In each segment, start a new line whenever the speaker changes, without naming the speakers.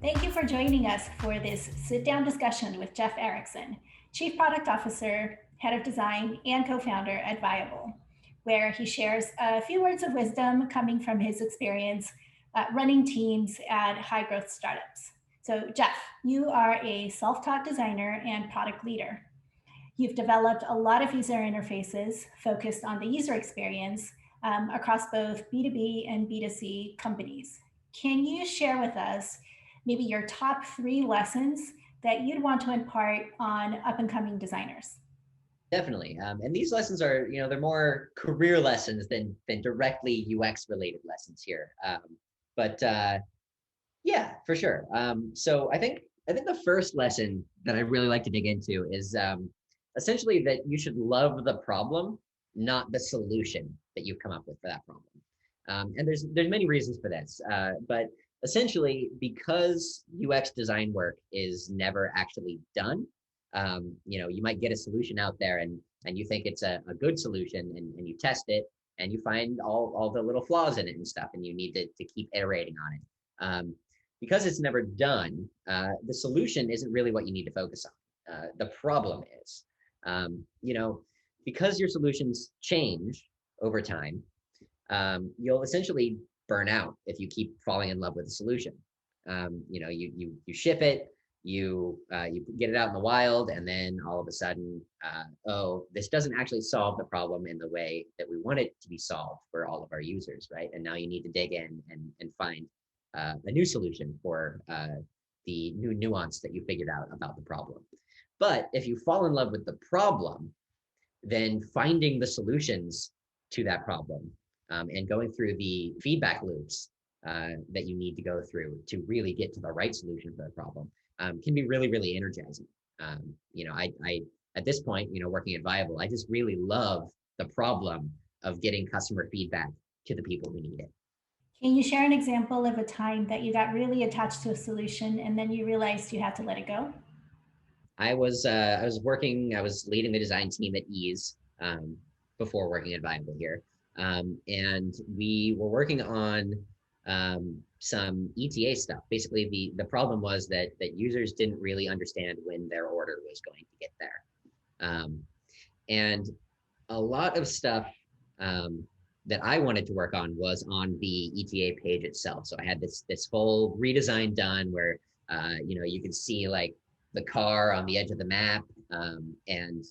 Thank you for joining us for this sit-down discussion with Jeff Erickson, Chief Product Officer, Head of Design, and co-founder at Viable, where he shares a few words of wisdom coming from his experience running teams at high-growth startups. So Jeff, you are a self-taught designer and product leader. You've developed a lot of user interfaces focused on the user experience across both B2B and B2C companies. Can you share with us maybe your top 3 lessons that you'd want to impart on up and coming designers?
Definitely. And these lessons are, they're more career lessons than directly UX related lessons here. But yeah, for sure. So I think the first lesson that I really like to dig into is essentially that you should love the problem, not the solution that you've come up with for that problem. And there's many reasons for this, but essentially because UX design work is never actually done. You might get a solution out there and you think it's a good solution and you test it and you find all the little flaws in it and stuff, and you need to keep iterating on it. Because it's never done, the solution isn't really what you need to focus on. The problem is, because your solutions change over time, you'll essentially burn out if you keep falling in love with the solution. You ship it, you get it out in the wild, and then all of a sudden, oh, this doesn't actually solve the problem in the way that we want it to be solved for all of our users, right? And now you need to dig in and find a new solution for the new nuance that you figured out about the problem. But if you fall in love with the problem, then finding the solutions to that problem and going through the feedback loops that you need to go through to really get to the right solution for the problem can be really, really energizing. I at this point, working at Viable, I just really love the problem of getting customer feedback to the people who need it.
Can you share an example of a time that you got really attached to a solution and then you realized you had to let it go?
I was leading the design team at Eaze before working at Viable here. And we were working on some ETA stuff. Basically, the problem was that users didn't really understand when their order was going to get there. And a lot of stuff that I wanted to work on was on the ETA page itself. So I had this whole redesign done where you could see like the car on the edge of the map, and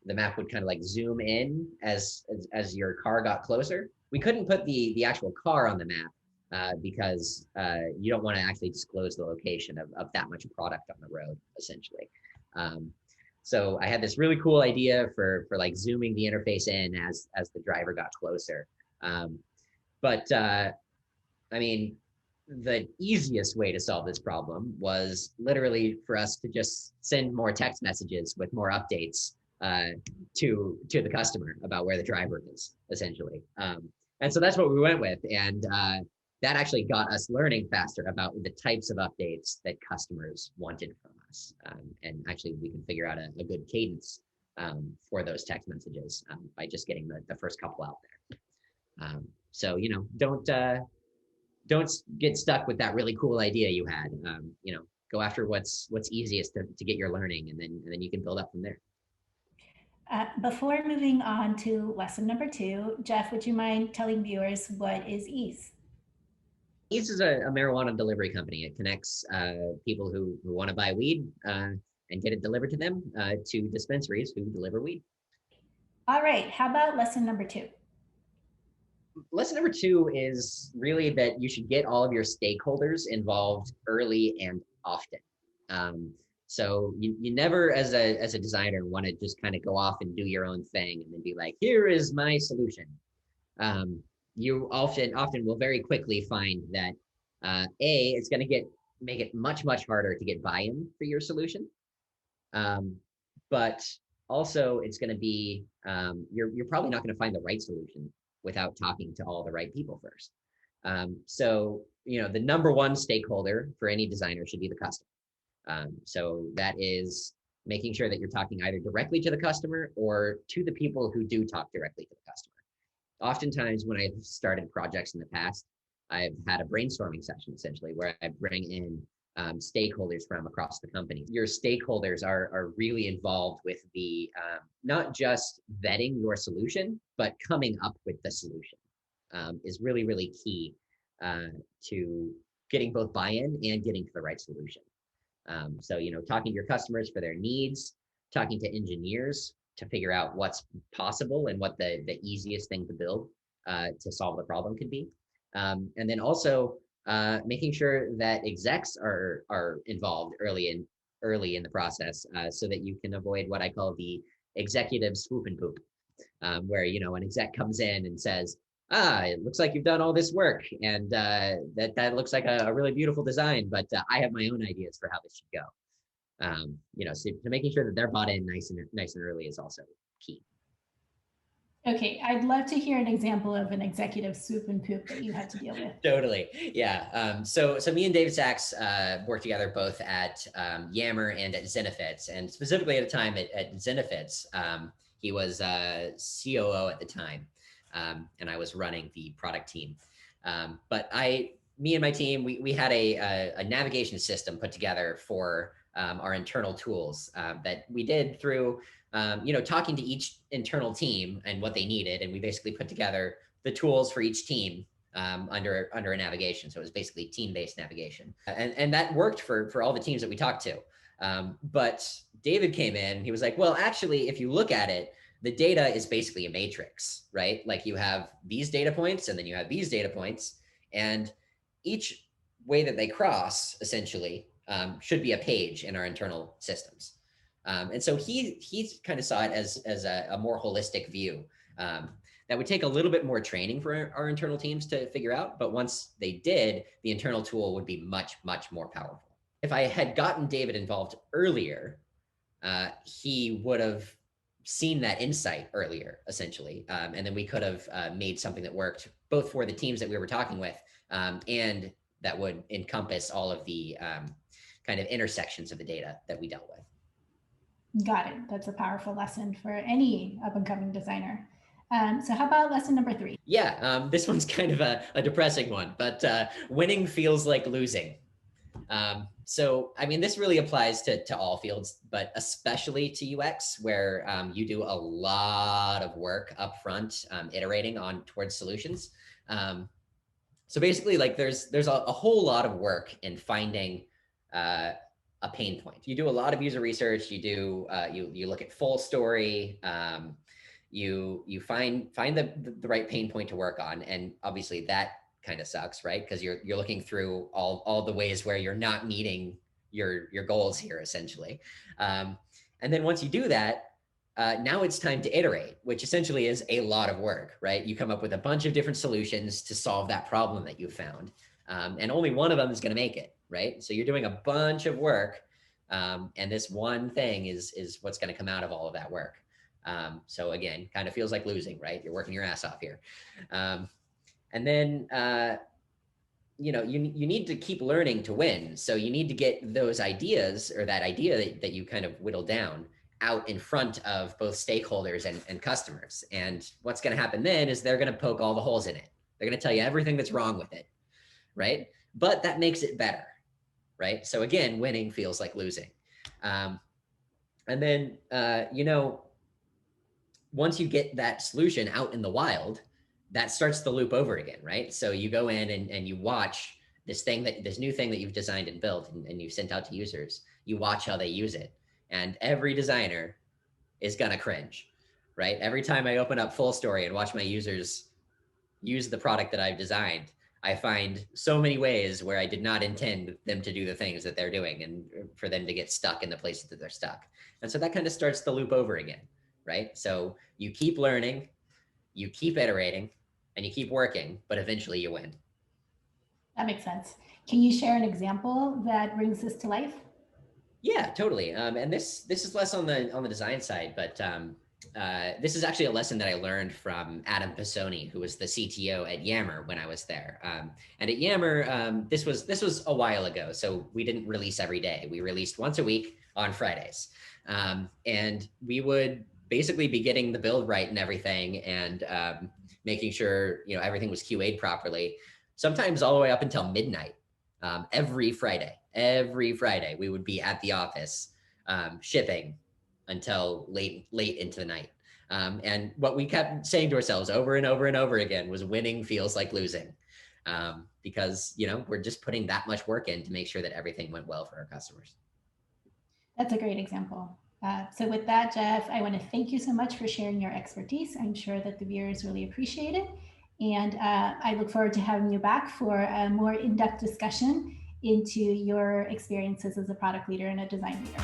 the map would kind of like zoom in as your car got closer. We couldn't put the actual car on the map because you don't want to actually disclose the location of that much product on the road, essentially. So I had this really cool idea for like zooming the interface in as the driver got closer. But I mean, the easiest way to solve this problem was literally for us to just send more text messages with more updates to the customer about where the driver is, essentially. And so that's what we went with. And that actually got us learning faster about the types of updates that customers wanted from us. And actually, we can figure out a good cadence for those text messages by just getting the first couple out there. So, don't get stuck with that really cool idea you had. Go after what's easiest to get your learning, and then you can build up from there.
Before moving on to lesson number 2, Jeff, would you mind telling viewers what is Eaze?
Eaze is a marijuana delivery company. It connects people who want to buy weed and get it delivered to them to dispensaries who deliver weed.
All right, how about lesson number 2?
Lesson number 2 is really that you should get all of your stakeholders involved early and often. So you never, as a designer, want to just kind of go off and do your own thing and then be like, here is my solution. You often will very quickly find that it's going to make it much harder to get buy-in for your solution, but also it's going to be you're probably not going to find the right solution without talking to all the right people first. So the number one stakeholder for any designer should be the customer. So that is making sure that you're talking either directly to the customer or to the people who do talk directly to the customer. Oftentimes when I've started projects in the past, I've had a brainstorming session essentially where I bring in stakeholders from across the company. Your stakeholders are really involved with the not just vetting your solution, but coming up with the solution is really, really key to getting both buy-in and getting to the right solution. So, talking to your customers for their needs, talking to engineers to figure out what's possible and what the easiest thing to build to solve the problem could be. And then also making sure that execs are involved early in the process so that you can avoid what I call the executive swoop and poop, where an exec comes in and says, it looks like you've done all this work, and that looks like a really beautiful design, but I have my own ideas for how this should go. So making sure that they're bought in nice and early is also key.
Okay, I'd love to hear an example of an executive swoop and poop that you had to deal with.
Totally, yeah. So me and David Sachs worked together both at Yammer and at Zenefits, and specifically at a time at Zenefits, he was COO at the time, and I was running the product team. But me and my team, we had a navigation system put together for our internal tools that we did through talking to each internal team and what they needed, and we basically put together the tools for each team under a navigation. So it was basically team-based navigation, and that worked for all the teams that we talked to. But David came in, he was like, well, actually, if you look at it, the data is basically a matrix, right? Like you have these data points and then you have these data points, and each way that they cross essentially should be a page in our internal systems. And so he kind of saw it as a more holistic view that would take a little bit more training for our internal teams to figure out. But once they did, the internal tool would be much, much more powerful. If I had gotten David involved earlier, he would have seen that insight earlier, essentially. And then we could have made something that worked both for the teams that we were talking with and that would encompass all of the kind of intersections of the data that we dealt with.
Got it. That's a powerful lesson for any up-and-coming designer. So how about lesson number 3?
Yeah, this one's kind of a depressing one, but winning feels like losing. So, I mean, this really applies to all fields, but especially to UX, where you do a lot of work up front, iterating towards solutions. So basically, like there's a whole lot of work in finding a pain point. You do a lot of user research. You do you look at full story. You find the right pain point to work on, and obviously that kind of sucks, right? Because you're looking through all the ways where you're not meeting your goals here, essentially. And then once you do that, now it's time to iterate, which essentially is a lot of work, right? You come up with a bunch of different solutions to solve that problem that you found, and only one of them is going to make it, right? So you're doing a bunch of work, and this one thing is what's going to come out of all of that work. So again, kind of feels like losing, right? You're working your ass off here. And then, you need to keep learning to win. So you need to get those ideas, or that idea that you kind of whittle down, out in front of both stakeholders and customers. And what's going to happen then is they're going to poke all the holes in it. They're going to tell you everything that's wrong with it, right? But that makes it better, right? So again, winning feels like losing. And then, once you get that solution out in the wild, that starts the loop over again, right? So you go in and you watch this new thing that you've designed and built and you've sent out to users. You watch how they use it. And every designer is gonna cringe, right? Every time I open up Full Story and watch my users use the product that I've designed, I find so many ways where I did not intend them to do the things that they're doing and for them to get stuck in the places that they're stuck. And so that kind of starts the loop over again, right? So you keep learning, you keep iterating, and you keep working, but eventually you win.
That makes sense. Can you share an example that brings this to life?
Yeah, totally. And this is less on the design side, but this is actually a lesson that I learned from Adam Pisoni, who was the CTO at Yammer when I was there. And at Yammer, this was a while ago, so we didn't release every day. We released once a week on Fridays, and we would basically be getting the build right and everything, and making sure everything was QA'd properly. Sometimes all the way up until midnight. every Friday we would be at the office shipping until late into the night. And what we kept saying to ourselves over and over and over again was winning feels like losing, because, you know, we're just putting that much work in to make sure that everything went well for our customers.
That's a great example. So with that, Jeff, I want to thank you so much for sharing your expertise. I'm sure that the viewers really appreciate it. And I look forward to having you back for a more in-depth discussion into your experiences as a product leader and a design leader.